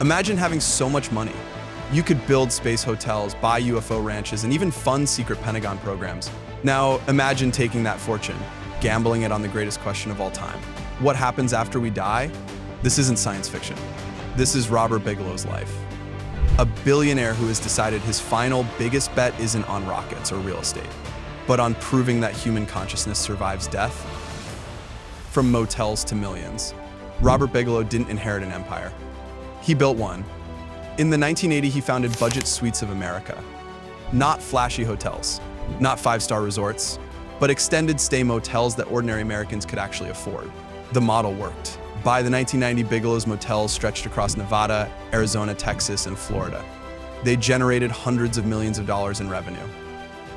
Imagine having so much money. You could build space hotels, buy UFO ranches, and even fund secret Pentagon programs. Now, imagine taking that fortune, gambling it on the greatest question of all time. What happens after we die? This isn't science fiction. This is Robert Bigelow's life. A billionaire who has decided his final biggest bet isn't on rockets or real estate, but on proving that human consciousness survives death. From motels to millions, Robert Bigelow didn't inherit an empire. He built one. In the 1980s, he founded Budget Suites of America. Not flashy hotels, not five-star resorts, but extended stay motels that ordinary Americans could actually afford. The model worked. By the 1990s, Bigelow's motels stretched across Nevada, Arizona, Texas, and Florida. They generated hundreds of millions of dollars in revenue.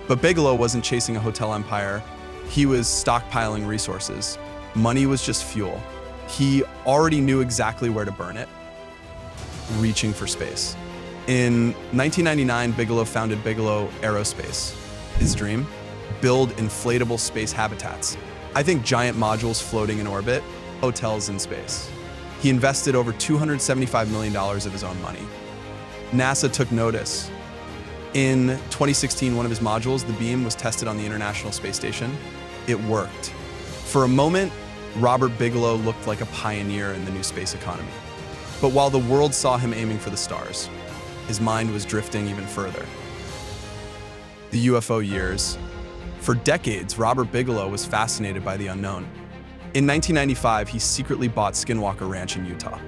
But Bigelow wasn't chasing a hotel empire. He was stockpiling resources. Money was just fuel. He already knew exactly where to burn it. Reaching for space. In 1999, Bigelow founded Bigelow Aerospace. His dream? Build inflatable space habitats. I think giant modules floating in orbit, hotels in space. He invested over $275 million of his own money. NASA took notice. In 2016, one of his modules, the beam, was tested on the International Space Station. It worked. For a moment, Robert Bigelow looked like a pioneer in the new space economy. But while the world saw him aiming for the stars, his mind was drifting even further. The UFO years. For decades, Robert Bigelow was fascinated by the unknown. In 1995, he secretly bought Skinwalker Ranch in Utah.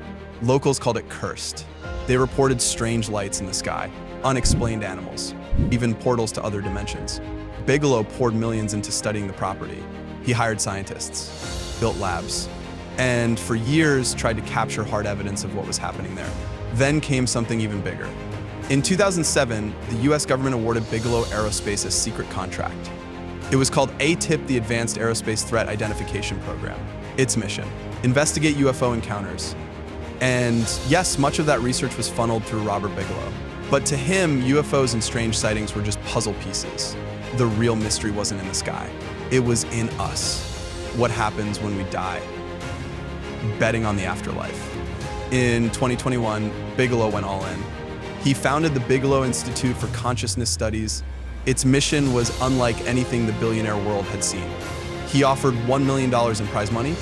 Locals called it cursed. They reported strange lights in the sky, unexplained animals, even portals to other dimensions. Bigelow poured millions into studying the property. He hired scientists, built labs, and for years tried to capture hard evidence of what was happening there. Then came something even bigger. In 2007, the US government awarded Bigelow Aerospace a secret contract. It was called ATIP, the Advanced Aerospace Threat Identification Program. Its mission: investigate UFO encounters. And yes, much of that research was funneled through Robert Bigelow. But to him, UFOs and strange sightings were just puzzle pieces. The real mystery wasn't in the sky. It was in us. What happens when we die? Betting on the afterlife. In 2021, Bigelow went all in. He founded the Bigelow Institute for Consciousness Studies. Its mission was unlike anything the billionaire world had seen. He offered $1 million in prize money.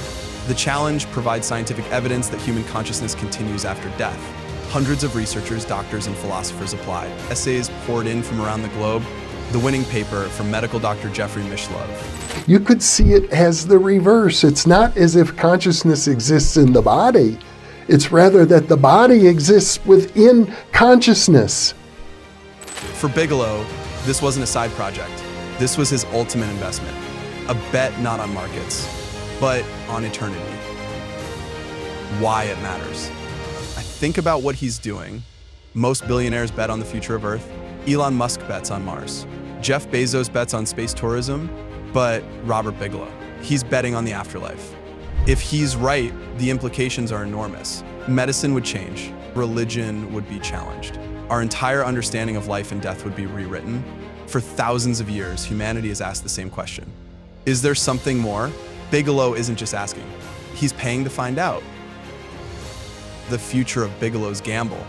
The challenge: provide scientific evidence that human consciousness continues after death. Hundreds of researchers, doctors, and philosophers applied. Essays poured in from around the globe. The winning paper from medical Dr. Jeffrey Mishlove. You could see it as the reverse. It's not as if consciousness exists in the body. It's rather that the body exists within consciousness. For Bigelow, this wasn't a side project. This was his ultimate investment. A bet not on markets, but on eternity. Why it matters. I think about what he's doing. Most billionaires bet on the future of Earth. Elon Musk bets on Mars. Jeff Bezos bets on space tourism, but Robert Bigelow, he's betting on the afterlife. If he's right, the implications are enormous. Medicine would change. Religion would be challenged. Our entire understanding of life and death would be rewritten. For thousands of years, humanity has asked the same question. Is there something more? Bigelow isn't just asking. He's paying to find out. The future of Bigelow's gamble.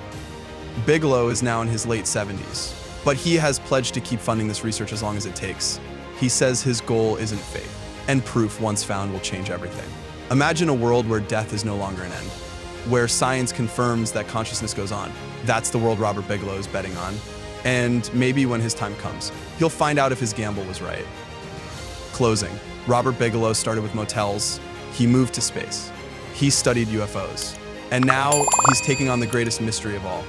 Bigelow is now in his late 70s, but he has pledged to keep funding this research as long as it takes. He says his goal isn't faith, and proof once found will change everything. Imagine a world where death is no longer an end, where science confirms that consciousness goes on. That's the world Robert Bigelow is betting on. And maybe when his time comes, he'll find out if his gamble was right. Closing. Robert Bigelow started with motels. He moved to space. He studied UFOs. And now he's taking on the greatest mystery of all.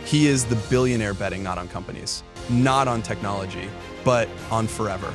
He is the billionaire betting not on companies, not on technology, but on forever.